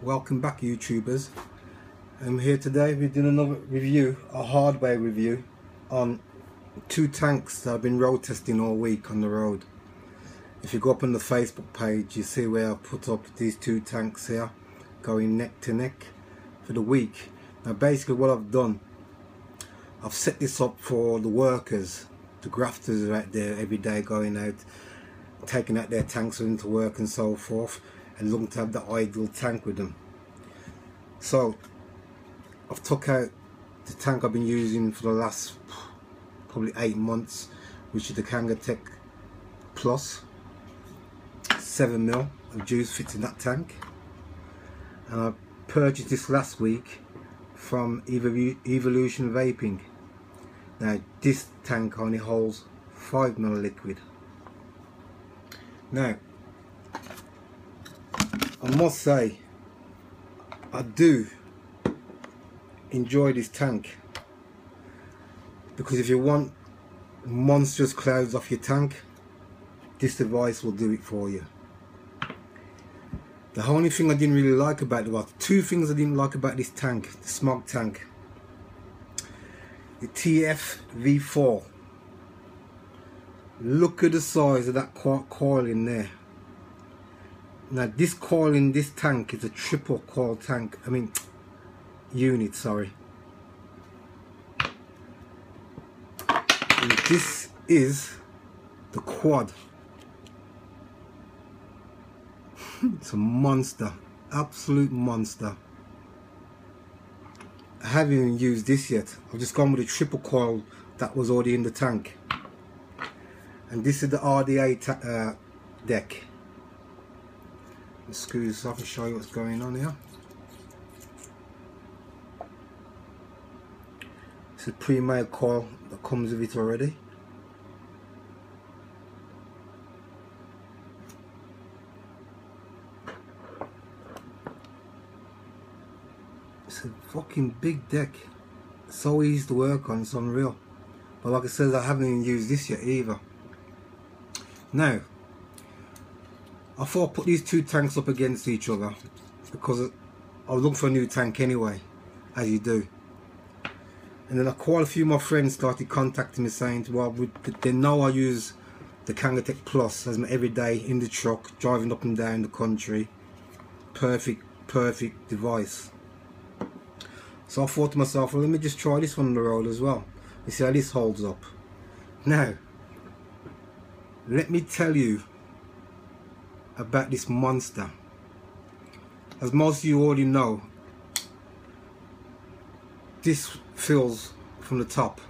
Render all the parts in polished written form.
Welcome back, YouTubers. I'm here today. We're doing another review, a hardware review on two tanks that I've been road testing all week on the road. If you go up on the Facebook page, you see where I put up these two tanks here going neck to neck for the week. Now basically what I've done, I've set this up for the workers, the grafters are out there every day going out, taking out their tanks into work and so forth, and looking to have the ideal tank with them. So I've took out the tank I've been using for the last probably 8 months, which is the KangerTech Plus 7mm of juice fits in that tank, and I purchased this last week from Evolution Vaping. Now this tank only holds 5ml liquid. Now I must say I do enjoy this tank, because if you want monstrous clouds off your tank, this device will do it for you. The only thing I didn't really like about it, well, two things I didn't like about this tank, the Smok tank. The TFV4. Look at the size of that coil in there. Now this coil in this tank is a triple coil tank, unit, sorry. And this is the quad. It's a monster, absolute monster. I haven't even used this yet. I've just gone with a triple coil that was already in the tank. And this is the RDA deck. Let's screw this off and show you what's going on here. It's a pre-made coil that comes with it already. It's a fucking big deck. It's so easy to work on, it's unreal. But like I said, I haven't even used this yet either. Now I thought I'd put these two tanks up against each other, because I was looking for a new tank anyway, as you do. And then quite a few of my friends started contacting me saying, well, they know I use the KangerTech Plus as my everyday in the truck, driving up and down the country. Perfect device. So I thought to myself, well, let me just try this one on the road as well. You see how this holds up. Now, let me tell you about this monster. As most of you already know, this fills from the top.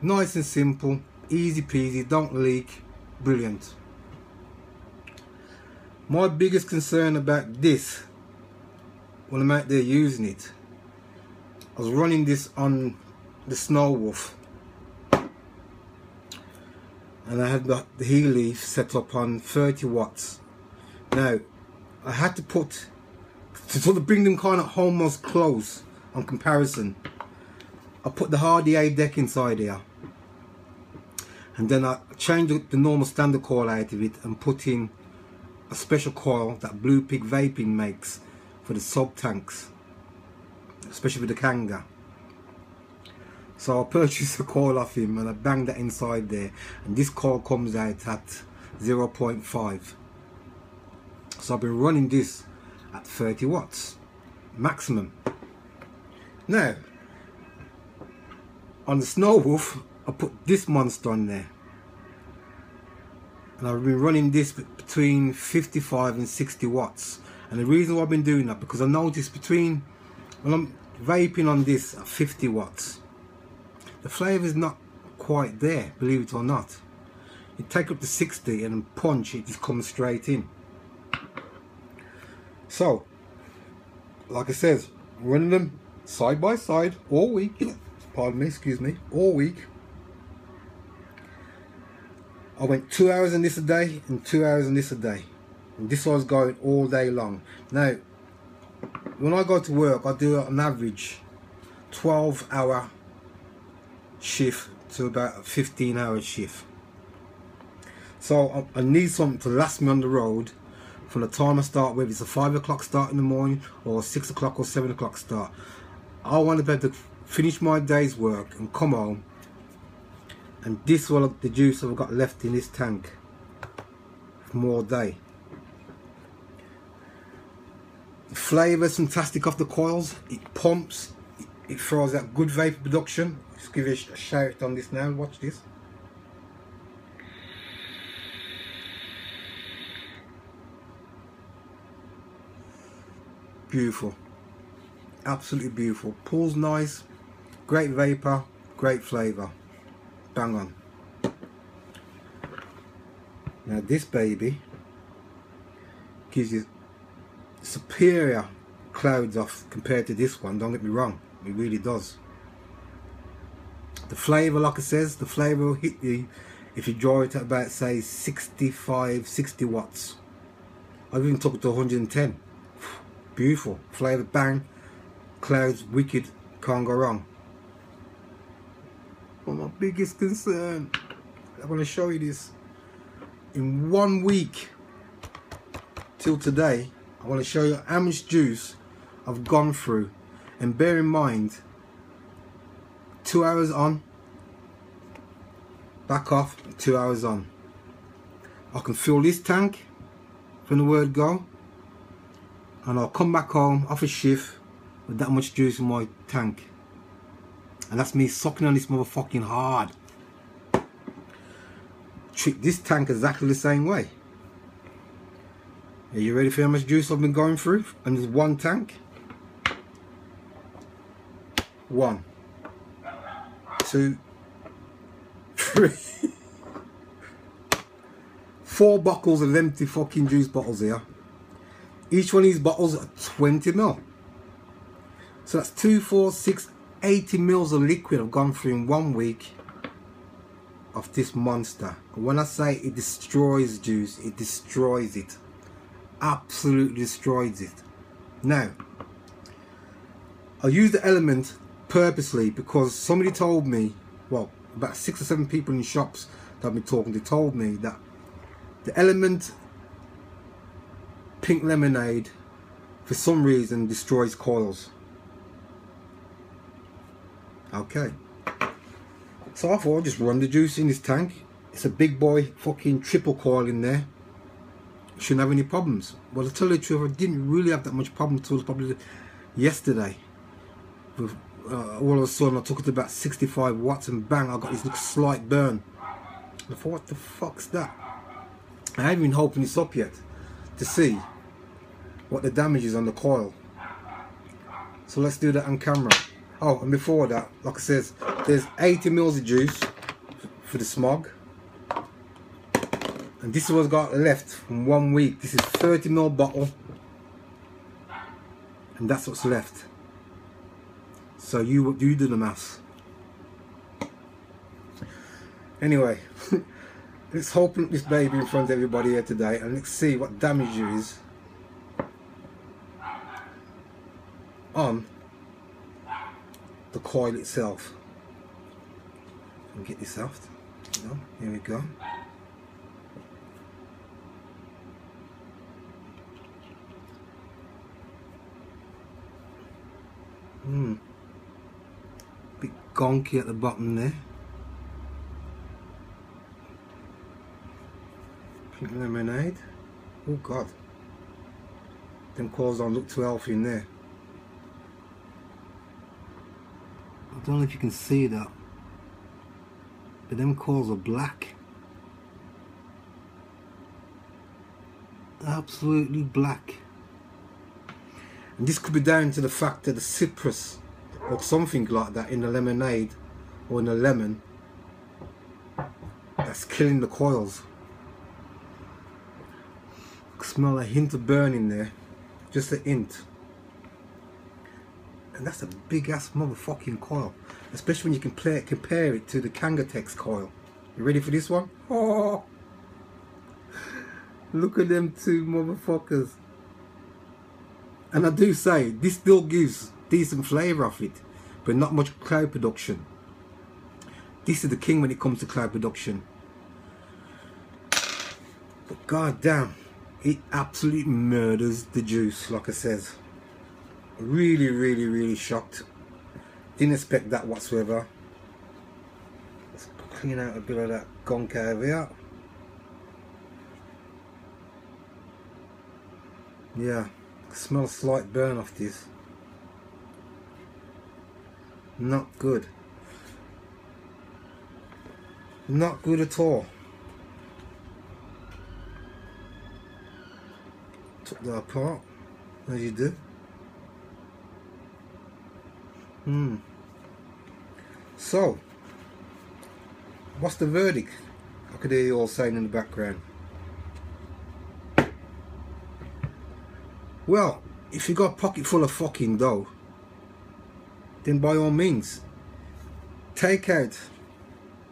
Nice and simple, easy peasy, don't leak, brilliant. My biggest concern about this, when I'm out there using it, I was running this on the Snow Wolf, and I had the heel leaf set up on 30 watts. Now I had to put, to sort of bring them kind of almost close on comparison, I put the RDA deck inside here, and then I changed the normal standard coil out of it and put in a special coil that Blue Pig Vaping makes for the sub tanks, especially with the Kanger. So I purchased a coil off him and I banged that inside there, and this coil comes out at 0.5. So I've been running this at 30 watts maximum. Now on the Snow Wolf I put this monster on there, and I've been running this between 55 and 60 watts. And the reason why I've been doing that, because I noticed when I'm vaping on this at 50 watts, the flavour is not quite there, believe it or not. You take up to 60 and punch, it just comes straight in. So, like I said, running them side by side all week, pardon me, excuse me, all week. I went 2 hours in this a day and 2 hours in this a day. And this was going all day long. Now, when I go to work, I do an average 12-hour shift to about a 15-hour shift. So I need something to last me on the road, from the time I start, whether it's a 5 o'clock start in the morning or a 6 o'clock or 7 o'clock start. I want to be able to finish my day's work and come home, and this is all the juice I've got left in this tank for more day. The flavour is fantastic off the coils. It pumps, it throws out good vapour production. Just give you a shout on this now, watch this. Beautiful, absolutely beautiful. Pulls nice, great vapour, great flavour, bang on. Now this baby gives you superior clouds off compared to this one, don't get me wrong, it really does. The flavour, like I says, the flavour will hit you if you draw it at about, say, 65, 60 watts. I've even took it to 110. Beautiful flavour, bang, clouds, wicked, can't go wrong. But my biggest concern, I want to show you this. In 1 week till today, I want to show you how much juice I've gone through. And bear in mind, 2 hours on, back off, 2 hours on. I can fill this tank from the word go, and I'll come back home off a shift with that much juice in my tank. And that's me sucking on this motherfucking hard. Treat this tank exactly the same way. Are you ready for how much juice I've been going through? And there's one tank. 1, 2, 3, 4 bottles of empty fucking juice bottles here. Each one of these bottles are 20 ml. So that's 2, 4, 6, 80 mils of liquid I've gone through in 1 week of this monster. And when I say it destroys juice, it destroys it. Absolutely destroys it. Now, I use the element purposely because somebody told me, well, about 6 or 7 people in shops that I've been talking to told me that the element pink lemonade for some reason destroys coils. Okay, so I thought I'd just run the juice in this tank. It's a big boy fucking triple coil in there. Shouldn't have any problems. Well, to tell you the truth, I didn't really have that much problem until probably yesterday. With, all of a sudden I took it to about 65 watts and bang, I got this little slight burn. I thought, what the fuck's that? I haven't been opening this up yet to see what the damage is on the coil. So let's do that on camera. Oh, and before that, like I says, there's 80 mils of juice for the Smok. And this is what's got left from 1 week. This is 30 ml bottle. And that's what's left. So you do the maths. Anyway, let's open this baby in front of everybody here today and let's see what damage there is on the coil itself. And get this out. Here we go. Bit gonky at the bottom there. Pink lemonade. Oh god. Them coils don't look too healthy in there. I don't know if you can see that, but them coils are black. Absolutely black. And this could be down to the fact that the citrus or something like that in the lemonade or in the lemon that's killing the coils. I can smell a hint of burn in there, just a hint. And that's a big ass motherfucking coil, especially when you compare it to the KangerTech's coil. You ready for this one? Oh, look at them two motherfuckers. And I do say, this still gives decent flavour off it, but not much cloud production. This is the king when it comes to cloud production. But god damn, it absolutely murders the juice, like I says. Really shocked. Didn't expect that whatsoever. Let's clean out a bit of that gunk out of here. Yeah, smell a slight burn off this. Not good. Not good at all. Took that apart, as you do. So, what's the verdict? I could hear you all saying in the background. Well, if you got a pocket full of fucking dough, then by all means, take out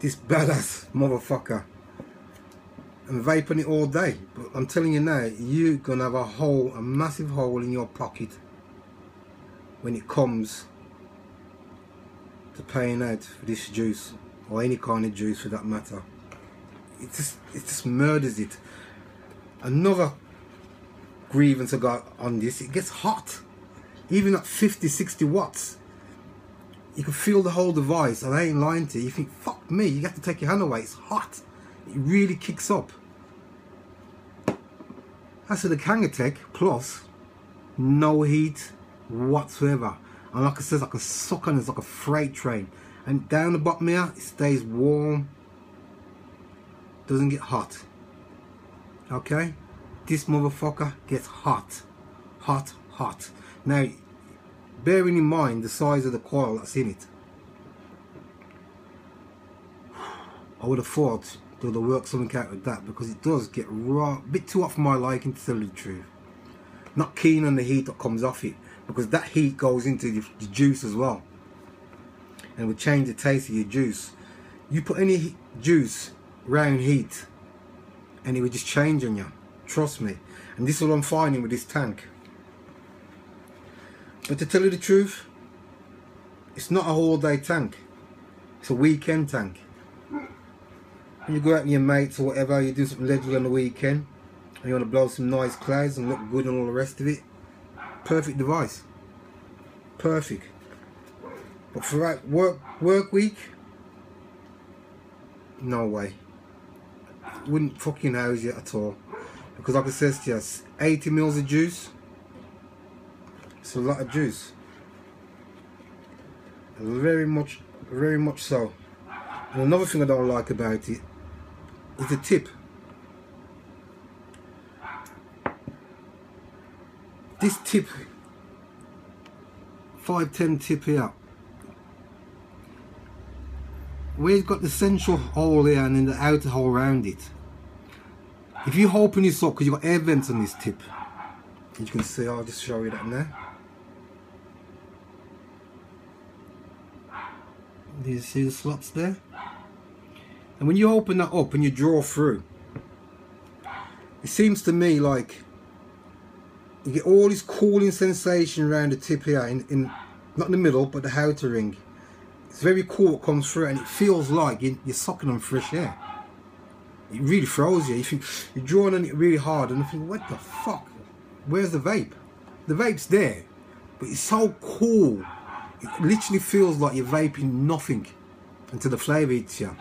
this badass motherfucker and vape on it all day. But I'm telling you now, you're gonna have a massive hole in your pocket when it comes to paying out for this juice, or any kind of juice for that matter. It just murders it. Another grievance I got on this, it gets hot. Even at 50-60 watts, you can feel the whole device, and I ain't lying to you. You think, fuck me, you have to take your hand away, it's hot. It really kicks up. As for the KangerTech Plus, no heat whatsoever. And like I said, I can suck on it, it's like a freight train. And down the bottom here, it stays warm. Doesn't get hot. Okay? This motherfucker gets hot. Hot. Now, bearing in mind the size of the coil that's in it, I would have thought they would have worked something out with that, because it does get raw, a bit too hot for my liking, to tell you the truth. Not keen on the heat that comes off it, because that heat goes into the juice as well, and will change the taste of your juice. You put any juice around heat and it will just change on you, trust me. And this is what I'm finding with this tank. But to tell you the truth, it's not a whole day tank, it's a weekend tank. When you go out with your mates or whatever, you do something leisure on the weekend and you want to blow some nice clouds and look good and all the rest of it, perfect device. Perfect. But for that work week, no way. Wouldn't fucking house you at all. Because like I said to you, 80 mils of juice, it's a lot of juice. Very much so. And another thing I don't like about it is the tip. This tip, 510 tip here, where you've got the central hole here and then the outer hole around it. If you open this up, because you've got air vents on this tip, you can see, I'll just show you that now. Do you see the slots there? And when you open that up and you draw through, it seems to me like you get all this cooling sensation around the tip here, in not in the middle but the outer ring. It's very cool what comes through, and it feels like you're sucking on fresh air. It really throws you. You think you're drawing on it really hard, and you think, what the fuck? Where's the vape? The vape's there, but it's so cool. It literally feels like you're vaping nothing until the flavour hits you.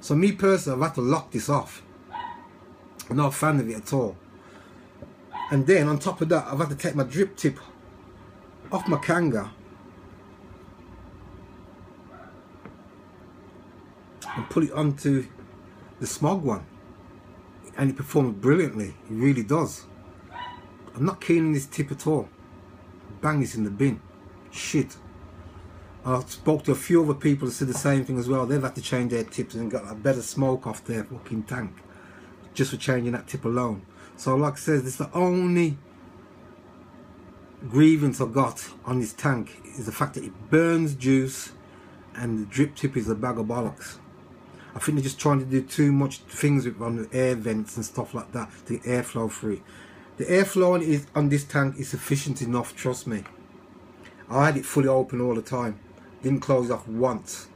So me personally, I've had to lock this off. I'm not a fan of it at all. And then on top of that, I've had to take my drip tip off my Kanger and put it onto the Smok one, and it performs brilliantly. It really does. I'm not keen on this tip at all. Bang this in the bin. Shit. I spoke to a few other people that said the same thing as well. They've had to change their tips and got a better smoke off their fucking tank just for changing that tip alone. So like I said, this is the only grievance I've got on this tank, is the fact that it burns juice and the drip tip is a bag of bollocks. I think they're just trying to do too much things with on the air vents and stuff like that, the airflow through it. The airflow on this tank is sufficient enough, trust me. I had it fully open all the time, didn't close off once,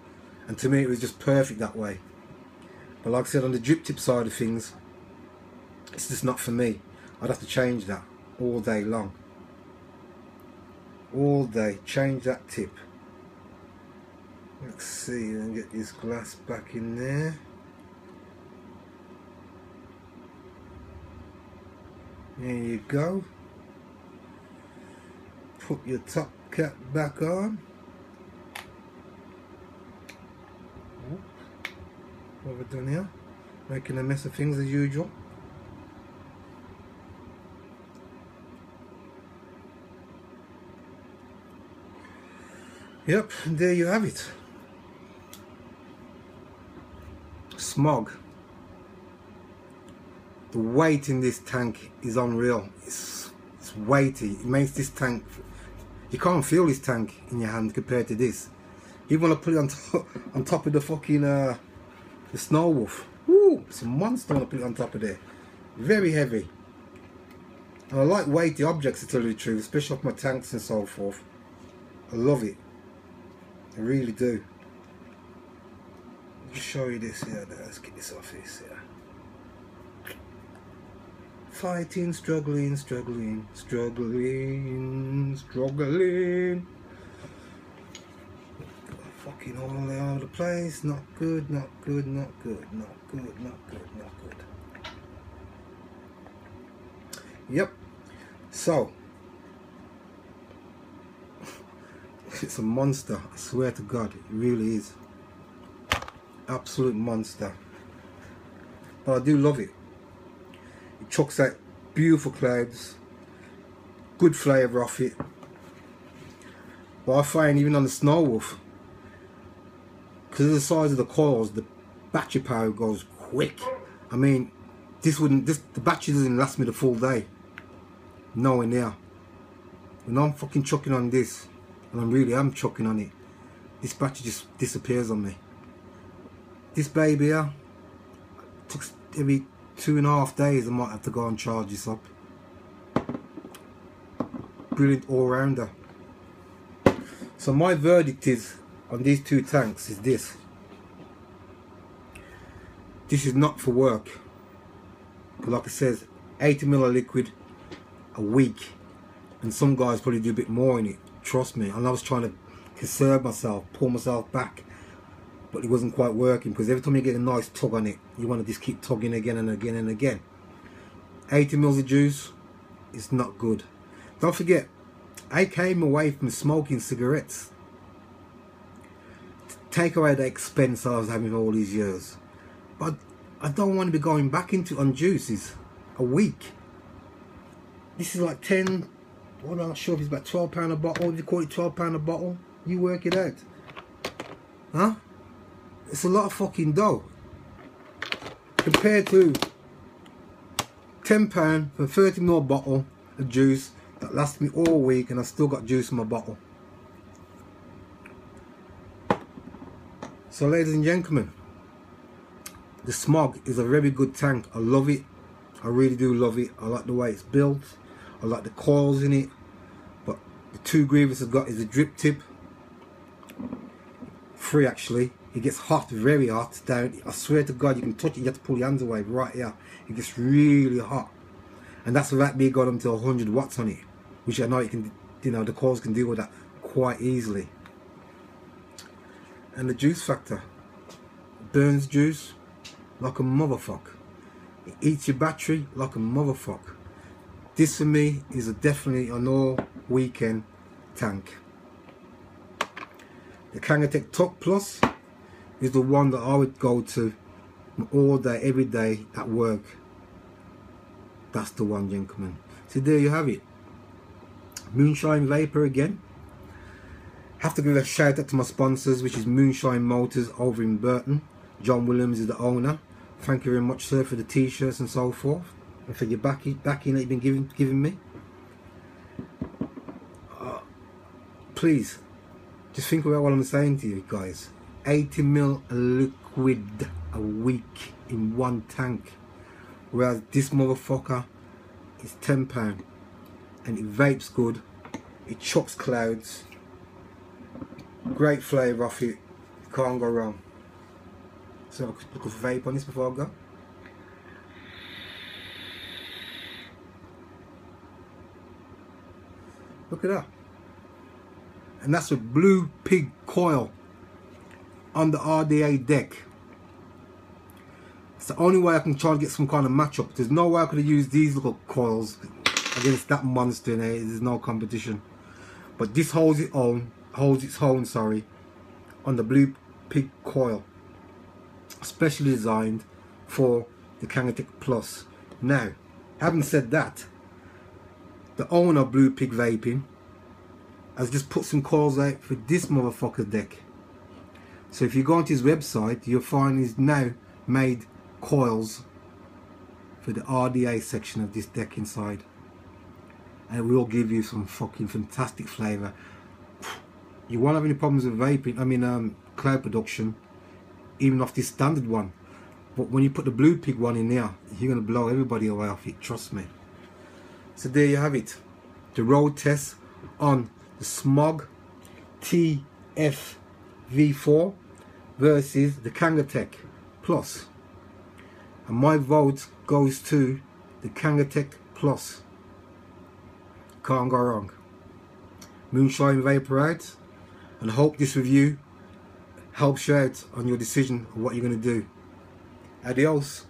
and to me it was just perfect that way. But like I said, on the drip tip side of things, It's just not for me. I'd have to change that all day long. All day, change that tip. Let's see, and get this glass back in there. There you go. Put your top cap back on. What have I done here? Making a mess of things as usual. Yep, and there you have it. Smog. The weight in this tank is unreal. It's weighty. It makes this tank, you can't feel this tank in your hand compared to this. Even when I put it on top of the fucking the Snow Wolf. Woo! It's a monster when I put it on top of there. Very heavy. And I like weighty objects, to tell you the truth, especially off my tanks and so forth. I love it. I really do. I'll just show you this here. Let's get this off this here. Fighting, struggling, struggling, struggling, struggling. Fucking all over the place. Not good, not good, not good, not good, not good, not good. Yep. So it's a monster. I swear to God, it really is. Absolute monster. But I do love it. It chucks out beautiful clouds, good flavour off it. But I find even on the Snow Wolf, because of the size of the coils, the battery power goes quick. I mean, the battery doesn't last me the full day. Nowhere near. When I'm fucking chucking on this, and I really am chucking on it, this battery just disappears on me. This baby here, took every 2.5 days I might have to go and charge this up. Brilliant all-rounder. So my verdict is on these two tanks is this. This is not for work. Because like it says, 80 ml of liquid a week. And some guys probably do a bit more in it. Trust me. And I was trying to conserve myself, pull myself back. But it wasn't quite working, because every time you get a nice tug on it, you want to just keep tugging again and again and again. 80 ml of juice is not good. Don't forget, I came away from smoking cigarettes to take away the expense I was having all these years. But I don't want to be going back into on juices a week. This is like 10, well, I'm not sure if it's about £12 a bottle. If you call it £12 a bottle, you work it out. Huh? It's a lot of fucking dough compared to £10 for a 30 ml bottle of juice that lasts me all week, and I still got juice in my bottle. So ladies and gentlemen, the Smog is a very good tank. I love it. I really do love it. I like the way it's built. I like the coils in it. But the two grievances I've got is the drip tip. Free actually. It gets hot, very hot down. I swear to God, you can touch it, you have to pull your hands away right here. It gets really hot. And that's without me got them to 100 watts on it. Which I know it can, you know, the coils can deal with that quite easily. And the juice factor. It burns juice like a motherfucker. It eats your battery like a motherfucker. This for me is definitely an all weekend tank. The KangerTech Top Plus is the one that I would go to all day, every day at work. That's the one, gentlemen. So there you have it. Moonshine Vaper again. Have to give a shout out to my sponsors, which is Moonshine Motors over in Burton. John Williams is the owner. Thank you very much, sir, for the t-shirts and so forth, and for your backing that you've been giving me. Please, just think about what I'm saying to you guys. 80 ml liquid a week in one tank, whereas this motherfucker is £10, and it vapes good, it chucks clouds, great flavour off it, can't go wrong. So I'll put a vape on this before I go. Look at that. And that's a blue pig coil on the RDA deck. It's the only way I can try to get some kind of matchup. There's no way I could have used these little coils against that monster in there. There's no competition. But this holds its own, sorry, on the blue pig coil, specially designed for the KangerTech Plus. Now, having said that, the owner of Blue Pig Vaping has just put some coils out for this motherfucker deck. So if you go onto his website, you'll find he's now made coils for the RDA section of this deck inside, and it will give you some fucking fantastic flavour. You won't have any problems with vaping, cloud production, even off this standard one. But when you put the Blue Pig one in there, you're going to blow everybody away off it, trust me. So there you have it, the road test on the Smok TFV4 versus the KangerTech Plus. And my vote goes to the KangerTech Plus. Can't go wrong. Moonshine Vaper out, and I hope this review helps you out on your decision of what you're going to do. Adios.